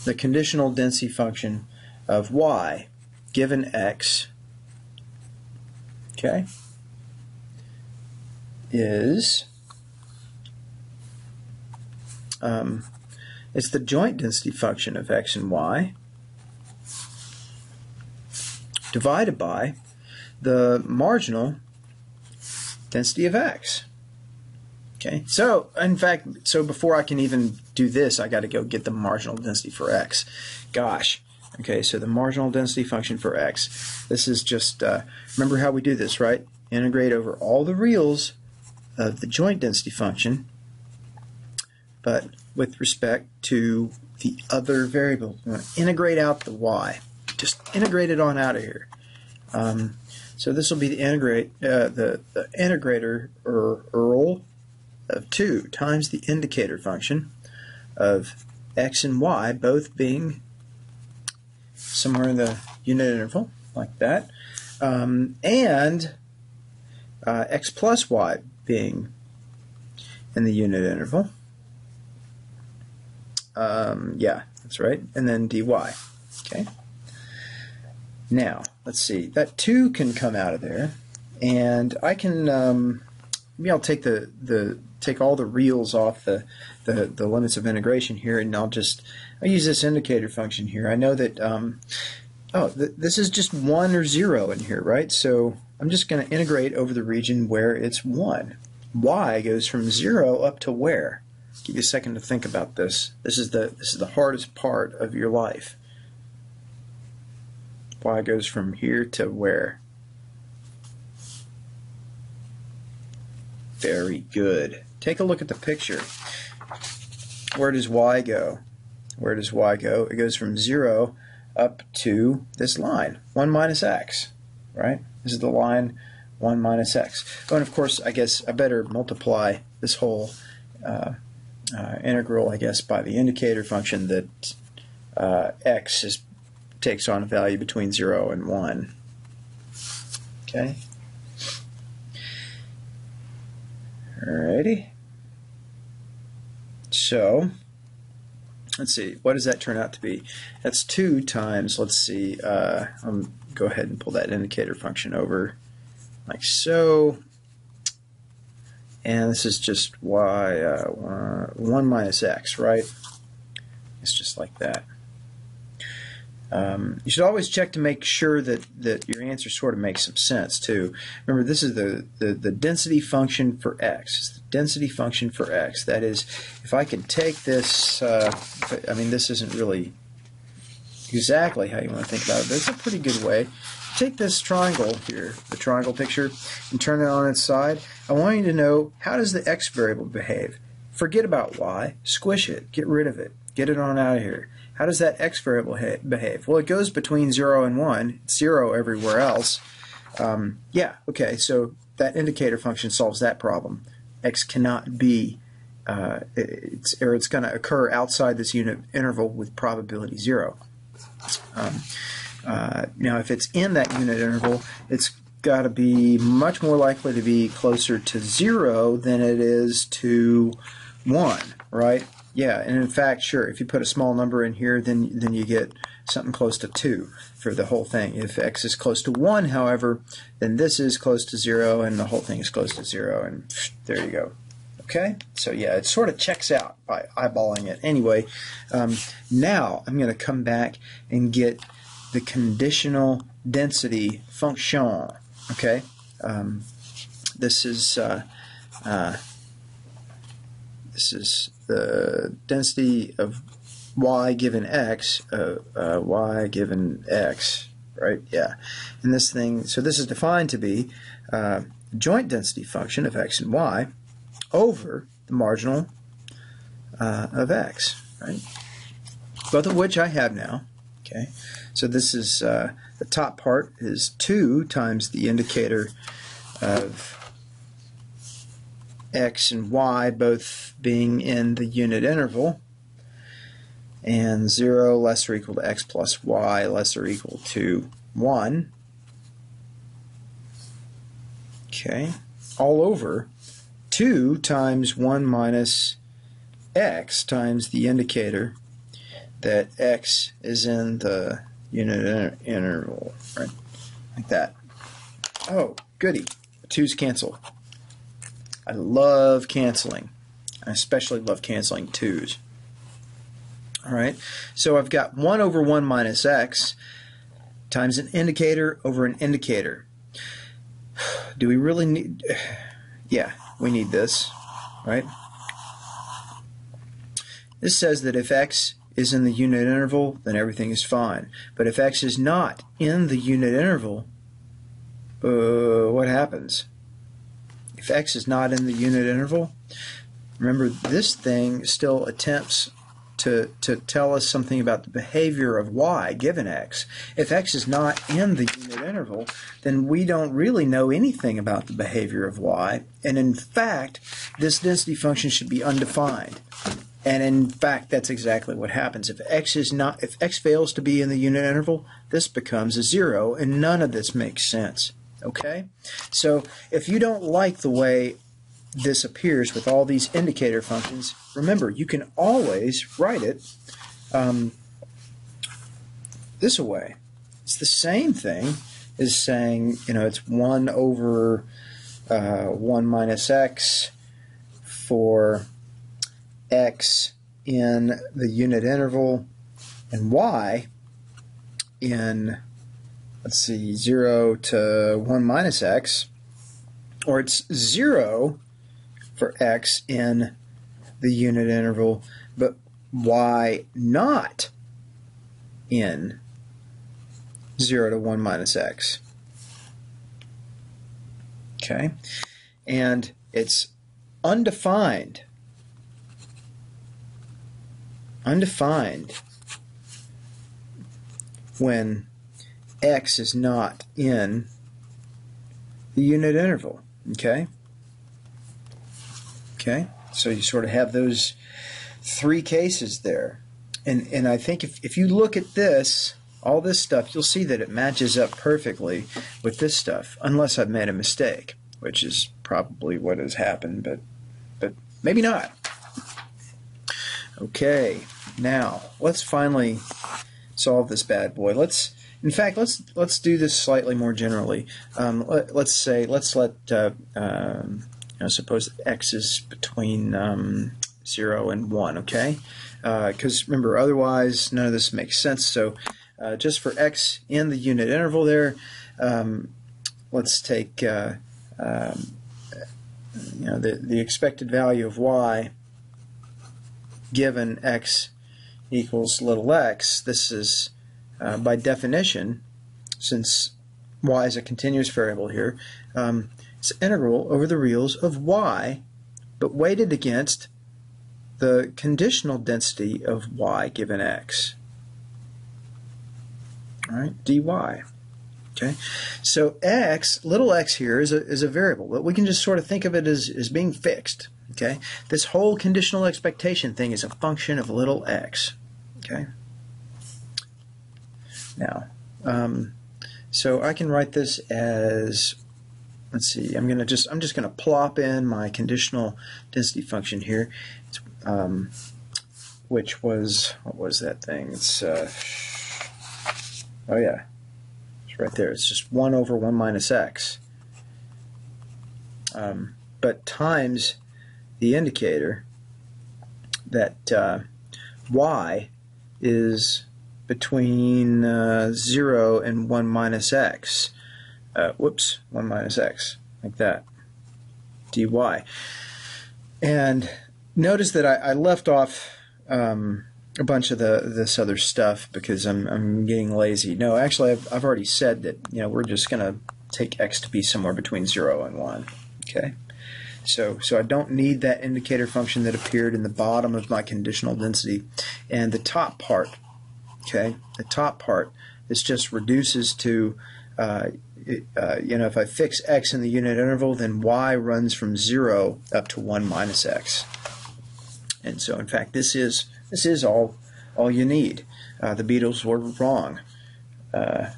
the conditional density function of y given x, okay, is it's the joint density function of x and y divided by the marginal density of x. Okay, so in fact, before I can even do this, I got to go get the marginal density for x. Gosh. Okay, so the marginal density function for x. This is just, remember how we do this, right? Integrate over all the reals of the joint density function, but with respect to the other variable. We want to integrate out the y. Just integrate it on out of here. So this will be the integrator of 2 times the indicator function of x and y, both being somewhere in the unit interval, like that, and x plus y being in the unit interval. Yeah, that's right, and then dy. Okay. Now, let's see. That 2 can come out of there, and I can maybe I'll take take all the reals off the limits of integration here, and I'll use this indicator function here. I know that this is just 1 or 0 in here, right? So I'm just going to integrate over the region where it's 1. Y goes from 0 up to where? Give you a second to think about this. This is the hardest part of your life. Y goes from here to where? Very good. Take a look at the picture. Where does y go? Where does y go? It goes from 0 up to this line, 1 minus x, right? This is the line 1 minus x. Oh, and of course, I guess I better multiply this whole integral, I guess, by the indicator function that x takes on a value between 0 and 1. Okay? Alrighty. So, let's see, what does that turn out to be? That's 2 times, let's see, I'll go ahead and pull that indicator function over like so. And this is just y, 1 minus x, right? It's just like that. You should always check to make sure that your answer sort of makes some sense too. Remember, this is the density function for x. It's the density function for x. That is, if I can take this, I mean, this isn't really exactly how you want to think about it, but it's a pretty good way. Take this triangle here, the triangle picture, and turn it on its side. I want you to know, how does the x variable behave? Forget about y. Squish it. Get rid of it. Get it on out of here. How does that x variable behave? Well, it goes between 0 and 1. It's 0 everywhere else. Yeah, okay, so that indicator function solves that problem. X cannot be, it's going to occur outside this unit interval with probability 0. Now, if it's in that unit interval, it's got to be much more likely to be closer to 0 than it is to 1, right? Yeah, and in fact, sure, if you put a small number in here, then you get something close to 2 for the whole thing. If x is close to 1, however, then this is close to 0, and the whole thing is close to 0, and there you go. Okay? So yeah, it sort of checks out by eyeballing it. Anyway, now I'm going to come back and get the conditional density function. Okay? This is the density of y given x, y given x, right? Yeah. And this thing, so this is defined to be joint density function of x and y over the marginal of x, right? Both of which I have now. Okay. So this is the top part is 2 times the indicator of x and y both being in the unit interval, and 0 less or equal to x plus y less or equal to 1. Okay, all over 2 times 1 minus x times the indicator that x is in the unit interval, right? Like that. Oh, goody. 2's cancel. I love canceling. I especially love canceling 2's. All right, so I've got 1 over 1 minus x times an indicator over an indicator. Do we really need... Yeah, we need this, right? This says that if x is in the unit interval, then everything is fine. But if x is not in the unit interval, what happens? If x is not in the unit interval, remember this thing still attempts to tell us something about the behavior of y given x. If x is not in the unit interval, then we don't really know anything about the behavior of y, and in fact, this density function should be undefined. And in fact, that's exactly what happens. If x fails to be in the unit interval, this becomes a 0, and none of this makes sense. Okay? So if you don't like the way this appears with all these indicator functions, remember, you can always write it this way. It's the same thing as saying, it's 1 over 1 minus x for x in the unit interval and y in, let's see, 0 to 1 minus x, or it's 0 for x in the unit interval, but y not in 0 to 1 minus x. Okay? And it's undefined. Undefined when x is not in the unit interval. Okay? Okay, so you sort of have those 3 cases there. And I think if you look at this, all this stuff, you'll see that it matches up perfectly with this stuff, unless I've made a mistake, which is probably what has happened, but maybe not. Okay, now let's finally solve this bad boy. Let's do this slightly more generally. Let's let suppose that x is between 0 and 1, okay? Because remember, otherwise none of this makes sense. So just for x in the unit interval there, let's take the expected value of y given x equals little x. This is by definition, since y is a continuous variable here, it's integral over the reals of y, but weighted against the conditional density of y given x. All right, dy. Okay, so x, little x here is a variable, but we can just sort of think of it as being fixed. Okay, this whole conditional expectation thing is a function of little x. Okay. Now, so I can write this as, let's see, I'm just gonna plop in my conditional density function here, which was, what was that thing? It's oh yeah, it's right there. It's just 1 over 1 minus x, but times the indicator that y is between 0 and 1 minus x. 1 minus x, like that, dy. And notice that I left off a bunch of this other stuff because I'm getting lazy. No, actually, I've already said that we're just going to take x to be somewhere between 0 and 1. Okay, so I don't need that indicator function that appeared in the bottom of my conditional density, and the top part. Okay, the top part, this just reduces to if I fix x in the unit interval, then y runs from 0 up to 1 minus x. And so, in fact, this is all you need. The Beatles were wrong.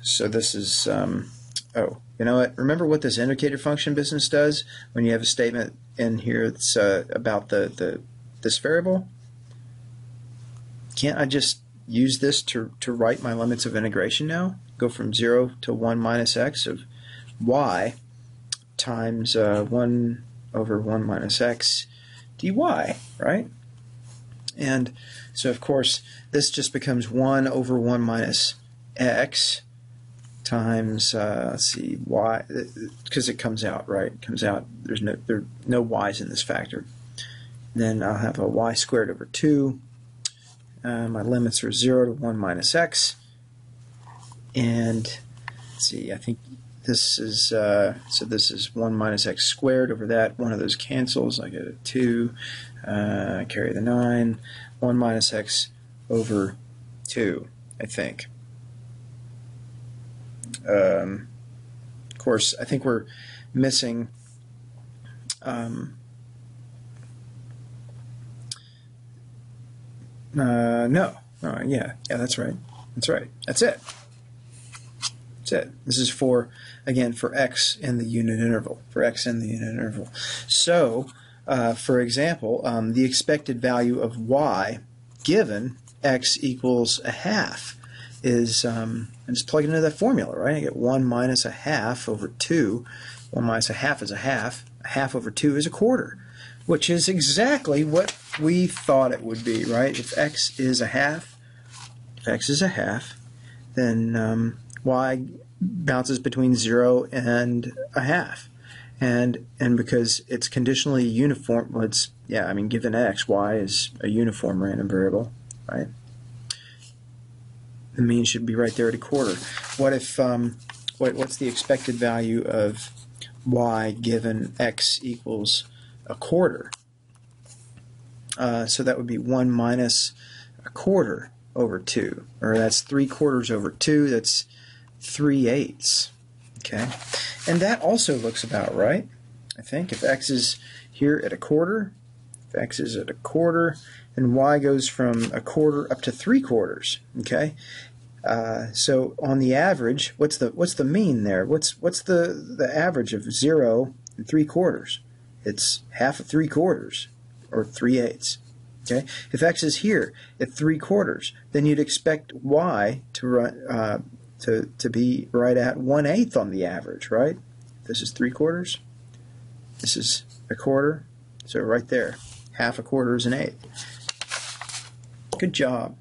So this is oh, you know what? Remember what this indicator function business does when you have a statement in here that's about this variable? Can't I just use this to write my limits of integration now. Go from 0 to 1 minus x of y times 1 over 1 minus x dy, right? And so, of course, this just becomes 1 over 1 minus x times, let's see, y, because it comes out, right? It comes out, there are no y's in this factor. Then I'll have a y squared over 2. My limits are 0 to 1 minus x. And let's see, I think this is, so this is 1 minus x squared over that. One of those cancels. I get a 2, carry the 9. 1 minus x over 2, I think. Of course, I think we're missing no. Oh, yeah, that's right. That's right. That's it. That's it. This is for, again, for x in the unit interval. For x in the unit interval. So, for example, the expected value of y given x equals a half is, and just plug it into that formula, right? I get 1 minus a half over 2. 1 minus a half is a half. A half over 2 is a quarter, which is exactly what we thought it would be, right? If x is a half, then y bounces between 0 and a half. And because it's conditionally uniform, well, it's, yeah, I mean, given x, y is a uniform random variable, right? The mean should be right there at a quarter. What if, what's the expected value of y given x equals a quarter? So that would be 1 minus a quarter over 2, or that's 3/4 over 2, that's 3/8. Okay, and that also looks about right, I think. If x is here at a quarter, then y goes from a quarter up to 3/4. Okay, so on the average, what's the mean there? What's the average of 0 and 3/4? It's half of 3/4, or 3/8. Okay, if x is here at 3/4, then you'd expect y to run to be right at 1/8 on the average, right? This is 3/4. This is a quarter. So right there, half a quarter is an eighth. Good job.